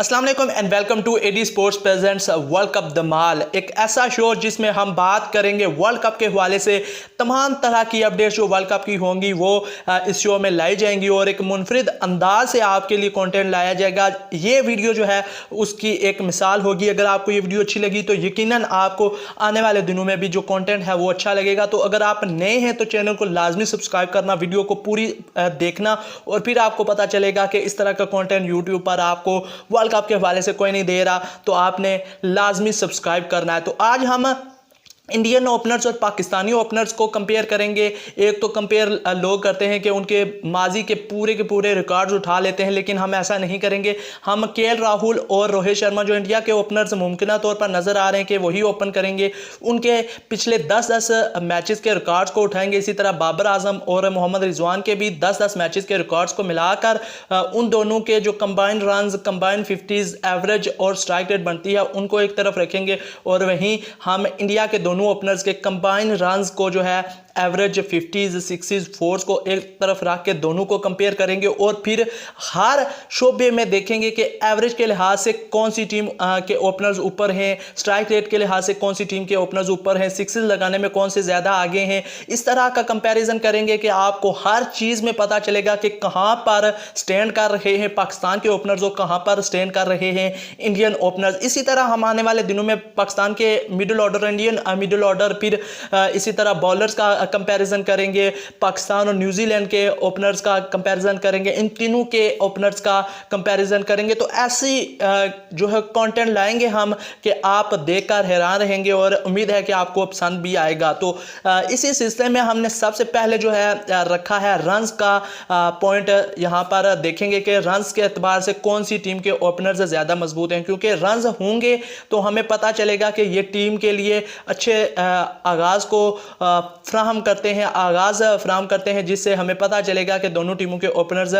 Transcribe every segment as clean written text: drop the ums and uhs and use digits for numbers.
अस्सलाम वालेकुम and welcome to AD sports presents world cup धमाल। एक ऐसा शो जिसमें हम बात करेंगे वर्ल्ड कप के हवाले से तमाम तरह की अपडेट्स जो वर्ल्ड कप की होंगी वो इस शो में लाई जाएंगी और एक मुनफरिद अंदाज से आपके लिए कंटेंट लाया जाएगा। ये वीडियो जो है उसकी एक मिसाल होगी। अगर आपको ये वीडियो अच्छी लगी तो यकीनन आपको आने वाले दिनों में भी जो कंटेंट है वो अच्छा लगेगा। तो अगर आप नए हैं तो चैनल को लाजमी सब्सक्राइब करना, वीडियो को पूरी देखना और फिर आपको पता चलेगा कि इस तरह का कंटेंट यूट्यूब पर आपको वर्ल्ड कप के हवाले से कोई नहीं दे रहा, तो आपने लाजमी सब्सक्राइब करना है। तो आज हम इंडियन ओपनर्स और पाकिस्तानी ओपनर्स को कंपेयर करेंगे। एक तो कंपेयर लोग करते हैं कि उनके माजी के पूरे रिकॉर्ड्स उठा लेते हैं, लेकिन हम ऐसा नहीं करेंगे। हम केएल राहुल और रोहित शर्मा जो इंडिया के ओपनर्स मुमकिन तौर पर नज़र आ रहे हैं कि वही ओपन करेंगे, उनके पिछले 10-10 मैचेस के रिकॉर्ड्स को उठाएंगे। इसी तरह बाबर आजम और मोहम्मद रिजवान के भी 10-10 मैचेस के रिकॉर्ड्स को मिलाकर उन दोनों के जो combined runs, combined 50s average और स्ट्राइक रेट बनती है उनको एक तरफ रखेंगे और वहीं हम इंडिया के दोनों ओपनर्स के कंबाइन रन्स को जो है एवरेज 50s 60s 4s को एक तरफ रख के दोनों को कंपेयर करेंगे और फिर हर शोबे में देखेंगे कि एवरेज के लिहाज से कौन सी टीम के ओपनर्स ऊपर हैं, स्ट्राइक रेट के लिहाज से कौन सी टीम के ओपनर्स ऊपर हैं, सिक्सेस लगाने में कौन से ज़्यादा आगे हैं। इस तरह का कंपैरिजन करेंगे कि आपको हर चीज़ में पता चलेगा कि कहाँ पर स्टैंड कर रहे हैं पाकिस्तान के ओपनर्स और कहाँ पर स्टैंड कर रहे हैं इंडियन ओपनर्स। इसी तरह हम आने वाले दिनों में पाकिस्तान के middle order, Indian middle order, फिर इसी तरह बॉलर्स का कंपैरिजन करेंगे, पाकिस्तान और न्यूजीलैंड के ओपनर्स का कंपैरिजन करेंगे, इन तीनों के ओपनर्स का कंपैरिजन करेंगे। तो ऐसी जो है कंटेंट लाएंगे हम कि आप देखकर हैरान रहेंगे और उम्मीद है कि आपको पसंद भी आएगा। तो इसी सिलसिले में हमने सबसे पहले जो है रखा है रन्स का पॉइंट। यहाँ पर देखेंगे कि रन्स के एतबार से कौन सी टीम के ओपनर्स ज़्यादा मजबूत हैं, क्योंकि रन्स होंगे तो हमें पता चलेगा कि ये टीम के लिए अच्छे आगाज़ को फ्राहम करते हैं, आगाज़ फ्राहम करते हैं, जिससे हमें पता चलेगा कि दोनों टीमों के ओपनर्स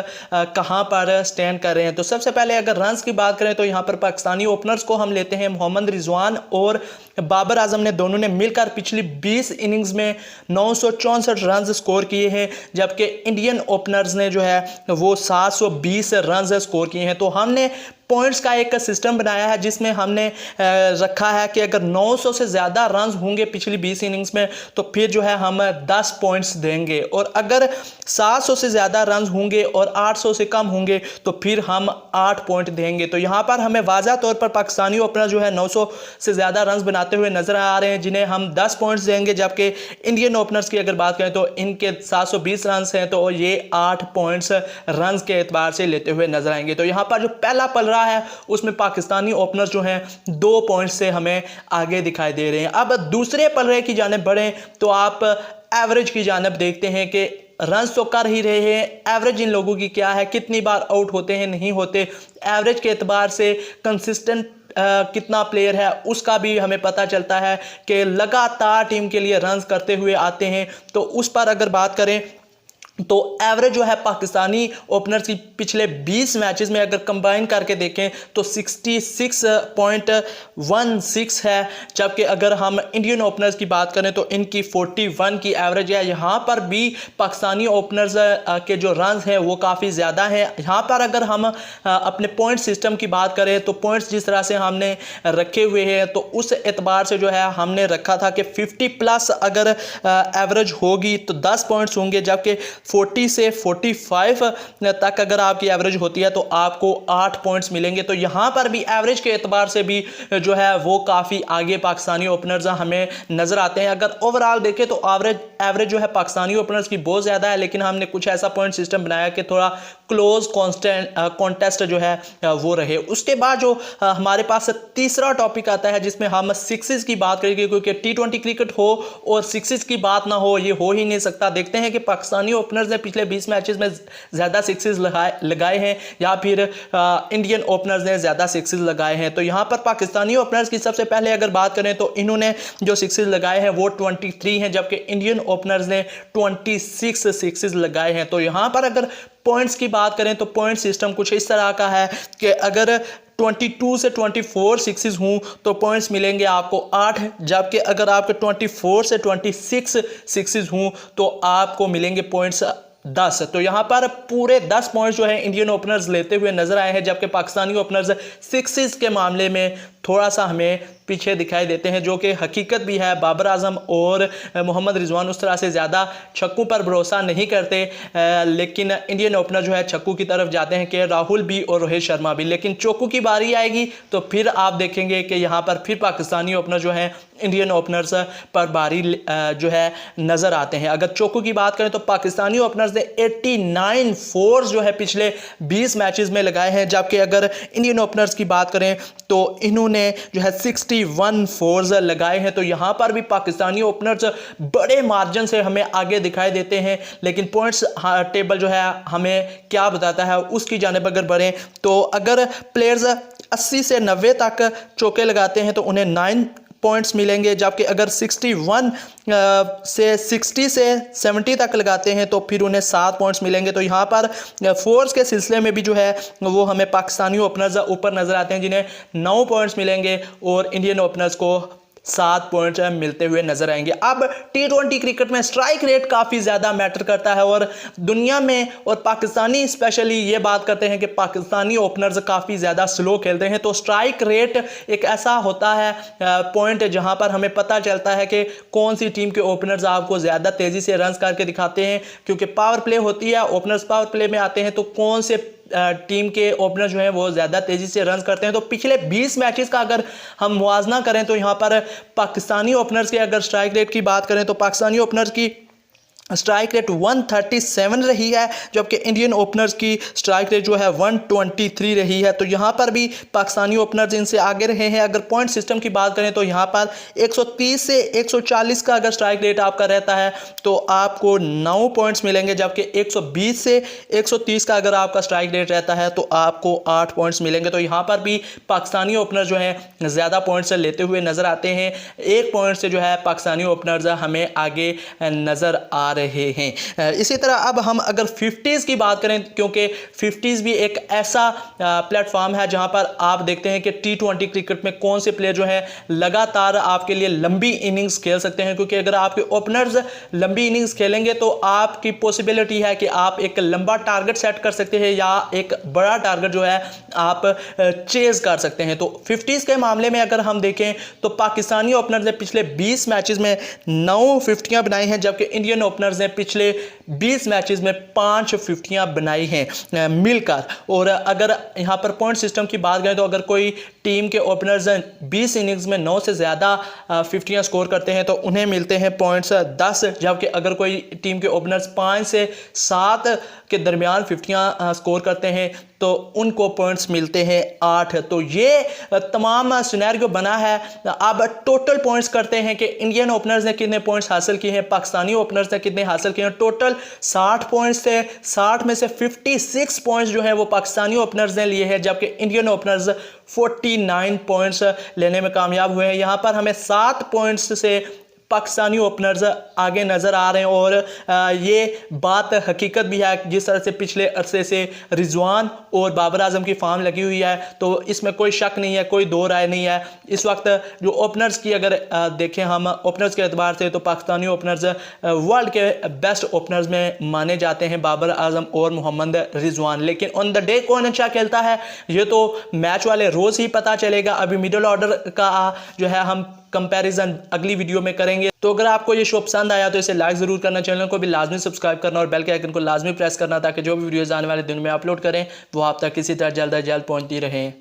कहां पर स्टैंड कर रहे हैं। तो सबसे पहले अगर रन्स की बात करें तो यहां पर पाकिस्तानी ओपनर्स को हम लेते हैं। मोहम्मद रिजवान और बाबर आजम ने दोनों ने मिलकर पिछली 20 इनिंग्स में 964 रन स्कोर किए हैं, जबकि इंडियन ओपनर्स ने जो है वो 720 रन स्कोर किए हैं। तो हमने पॉइंट्स का एक सिस्टम बनाया है जिसमें हमने रखा है कि अगर 900 से ज़्यादा रन होंगे पिछली 20 इनिंग्स में तो फिर जो है हम 10 पॉइंट्स देंगे, और अगर 700 से ज़्यादा रन होंगे और 800 से कम होंगे तो फिर हम 8 पॉइंट देंगे। तो यहाँ पर हमें वाज़ा तौर पर पाकिस्तानी ओपनर जो है 900 से ज़्यादा रन बनाते हुए नजर आ रहे हैं, जिन्हें हम 10 पॉइंट्स देंगे, जबकि इंडियन ओपनर्स की अगर बात करें तो इनके 720 रन हैं तो ये 8 पॉइंट्स रन के एतबार से लेते हुए नजर आएंगे। तो यहाँ पर जो पहला पलड़ा है उसमें पाकिस्तानी ओपनर्स जो हैं 2 पॉइंट्स से हमें आगे दिखाई दे रहे हैं। अब दूसरे पलड़े की जानिब बढ़ें तो आप एवरेज की जानिब देखते हैं कि रन तो कर ही रहे हैं, एवरेज इन लोगों की क्या है, कितनी बार आउट होते हैं, नहीं होते। एवरेज के एतबार से कंसिस्टेंट कितना प्लेयर है उसका भी हमें पता चलता है कि लगातार टीम के लिए रन करते हुए आते हैं। तो उस पर अगर बात करें तो एवरेज जो है पाकिस्तानी ओपनर्स की पिछले 20 मैचेस में अगर कंबाइन करके देखें तो 66.16 है, जबकि अगर हम इंडियन ओपनर्स की बात करें तो इनकी 41 की एवरेज है। यहाँ पर भी पाकिस्तानी ओपनर्स के जो रन हैं वो काफ़ी ज़्यादा हैं। यहाँ पर अगर हम अपने पॉइंट सिस्टम की बात करें तो पॉइंट्स जिस तरह से हमने रखे हुए हैं तो उस एतबार से जो है हमने रखा था कि 50+ अगर एवरेज होगी तो 10 पॉइंट्स होंगे, जबकि 40 से 45 तक अगर आपकी एवरेज होती है तो आपको 8 पॉइंट्स मिलेंगे। तो यहाँ पर भी एवरेज के एतबार से भी जो है वो काफ़ी आगे पाकिस्तानी ओपनर्स हमें नज़र आते हैं। अगर ओवरऑल देखें तो एवरेज जो है पाकिस्तानी ओपनर्स की बहुत ज़्यादा है, लेकिन हमने कुछ ऐसा पॉइंट सिस्टम बनाया कि थोड़ा क्लोज कॉन्टेस्ट जो है वो रहे। उसके बाद जो हमारे पास तीसरा टॉपिक आता है जिसमें हम सिक्सेस की बात करेंगे, क्योंकि T20 क्रिकेट हो और सिक्सेस की बात ना हो ये हो ही नहीं सकता। देखते हैं कि पाकिस्तानी ओपनर्स ने पिछले 20 मैचेस में ज़्यादा सिक्सेस लगाए हैं या फिर इंडियन ओपनर्स ने ज़्यादा सिक्सेस लगाए हैं। तो यहाँ पर पाकिस्तानी ओपनर्स की सबसे पहले अगर बात करें तो इन्होंने जो सिक्सेस लगाए हैं वो 23 हैं, जबकि इंडियन ओपनर्स ने 26 सिक्सेस लगाए हैं। तो यहाँ पर अगर पॉइंट्स की बात करें तो पॉइंट सिस्टम कुछ इस तरह का है कि अगर 22 से 24 सिक्सेस हों तो पॉइंट्स मिलेंगे आपको 8, जबकि अगर आपके 24 से 26 सिक्सेस हों तो आपको मिलेंगे पॉइंट्स 10। तो यहाँ पर पूरे 10 पॉइंट जो है इंडियन ओपनर्स लेते हुए नजर आए हैं, जबकि पाकिस्तानी ओपनर्स सिक्सेस के मामले में थोड़ा सा हमें पीछे दिखाई देते हैं, जो कि हकीकत भी है। बाबर आजम और मोहम्मद रिजवान उस तरह से ज़्यादा छक्कों पर भरोसा नहीं करते, लेकिन इंडियन ओपनर जो है छक्कों की तरफ जाते हैं, कि राहुल भी और रोहित शर्मा भी। लेकिन चौकों की बारी आएगी तो फिर आप देखेंगे कि यहाँ पर फिर पाकिस्तानी ओपनर जो है इंडियन ओपनर्स पर बारी जो है नज़र आते हैं। अगर चौकों की बात करें तो पाकिस्तानी ओपनर्स ने 89 फोर्स जो है पिछले 20 मैचेस में लगाए हैं, जबकि अगर इंडियन ओपनर्स की बात करें तो इन्होंने जो है 61 फोर्स लगाए हैं। तो यहाँ पर भी पाकिस्तानी ओपनर्स बड़े मार्जिन से हमें आगे दिखाई देते हैं, लेकिन पॉइंट्स टेबल जो है हमें क्या बताता है उसकी जानिब अगर बढ़ें तो अगर प्लेयर्स 80 से 90 तक चौके लगाते हैं तो उन्हें 9 पॉइंट्स मिलेंगे, जबकि अगर 61 से 60 से 70 तक लगाते हैं तो फिर उन्हें 7 पॉइंट्स मिलेंगे। तो यहाँ पर फोर्स के सिलसिले में भी जो है वो हमें पाकिस्तानी ओपनर्स ऊपर नज़र आते हैं, जिन्हें 9 पॉइंट्स मिलेंगे और इंडियन ओपनर्स को 7 पॉइंट मिलते हुए नजर आएंगे। अब T20 क्रिकेट में स्ट्राइक रेट काफ़ी ज़्यादा मैटर करता है, और दुनिया में और पाकिस्तानी स्पेशली ये बात करते हैं कि पाकिस्तानी ओपनर्स काफ़ी ज़्यादा स्लो खेलते हैं। तो स्ट्राइक रेट एक ऐसा होता है पॉइंट जहां पर हमें पता चलता है कि कौन सी टीम के ओपनर्स आपको ज़्यादा तेज़ी से रन करके दिखाते हैं, क्योंकि पावर प्ले होती है, ओपनर्स पावर प्ले में आते हैं, तो कौन से टीम के ओपनर जो है वो ज़्यादा तेज़ी से रन करते हैं। तो पिछले 20 मैचेस का अगर हम मुआवजा करें तो यहाँ पर पाकिस्तानी ओपनर्स के अगर स्ट्राइक रेट की बात करें तो पाकिस्तानी ओपनर्स की स्ट्राइक रेट 137 रही है, जबकि इंडियन ओपनर्स की स्ट्राइक रेट जो है 123 रही है। तो यहाँ पर भी पाकिस्तानी ओपनर्स इनसे आगे रहे हैं। अगर पॉइंट सिस्टम की बात करें तो यहाँ पर 130 से 140 का अगर स्ट्राइक रेट आपका रहता है तो आपको 9 पॉइंट्स मिलेंगे, जबकि 120 से 130 का अगर आपका स्ट्राइक रेट रहता है तो आपको 8 पॉइंट्स मिलेंगे। तो यहाँ पर भी पाकिस्तानी ओपनर जो है ज़्यादा पॉइंट्स लेते हुए नज़र आते हैं। 1 पॉइंट से जो है पाकिस्तानी ओपनर्स हमें आगे नज़र आ रहे हैं। इसी तरह अब हम अगर 50s की बात करें, क्योंकि 50s भी एक ऐसा प्लेटफॉर्म है जहां पर आप देखते हैं कि T20 क्रिकेट में कौन से प्लेयर जो है लगातार आपके लिए लंबी इनिंग्स खेल सकते हैं, क्योंकि अगर आपके ओपनर्स लंबी इनिंग्स खेलेंगे तो आपकी पॉसिबिलिटी है कि आप एक लंबा टारगेट सेट कर सकते हैं या एक बड़ा टारगेट जो है आप चेज कर सकते हैं। तो 50s के मामले में अगर हम देखें तो पाकिस्तानी ओपनर्स ने पिछले 20 मैचेस में 9 50 बनाई हैं, जबकि इंडियन ओपनर्स ने पिछले 20 मैचेस में 5 50 बनाई हैं मिलकर। और अगर यहां पर पॉइंट सिस्टम की बात करें तो अगर कोई टीम के ओपनर्स 20 इनिंग्स में 9 से ज़्यादा 50 स्कोर करते हैं तो उन्हें मिलते हैं पॉइंट्स 10, जबकि अगर कोई टीम के ओपनर्स 5 से 7 के दरमियान 50 स्कोर करते हैं तो उनको पॉइंट्स मिलते हैं 8। तो ये तमाम सिनेरियो बना है। अब टोटल पॉइंट्स करते हैं कि इंडियन ओपनर्स ने कितने पॉइंट्स हासिल किए हैं, पाकिस्तानी ओपनर्स ने कितने हासिल किए हैं। टोटल 60 पॉइंट्स थे, 60 में से 56 पॉइंट्स जो है वो पाकिस्तानी ओपनर्स ने लिए हैं, जबकि इंडियन ओपनर्स 49 पॉइंट्स लेने में कामयाब हुए हैं। यहाँ पर हमें 7 पॉइंट्स से पाकिस्तानी ओपनर्स आगे नज़र आ रहे हैं, और ये बात हकीकत भी है। जिस तरह से पिछले अरसे से रिजवान और बाबर आजम की फॉर्म लगी हुई है तो इसमें कोई शक नहीं है, कोई दो राय नहीं है। इस वक्त जो ओपनर्स की अगर देखें हम ओपनर्स के एतबार से तो पाकिस्तानी ओपनर्स वर्ल्ड के बेस्ट ओपनर्स में माने जाते हैं, बाबर आजम और मोहम्मद रिजवान। लेकिन ऑन द डे कौन अच्छा खेलता है ये तो मैच वाले रोज़ ही पता चलेगा। अभी मिडिल ऑर्डर का जो है हम कंपैरिजन अगली वीडियो में करेंगे। तो अगर आपको ये शो पसंद आया तो इसे लाइक जरूर करना, चैनल को भी लाजमी सब्सक्राइब करना और बेल के आइकन को लाजमी प्रेस करना, ताकि जो भी वीडियोस आने वाले दिन में अपलोड करें वो आप तक किसी तरह जल्द अज जल्द पहुंचती रहें।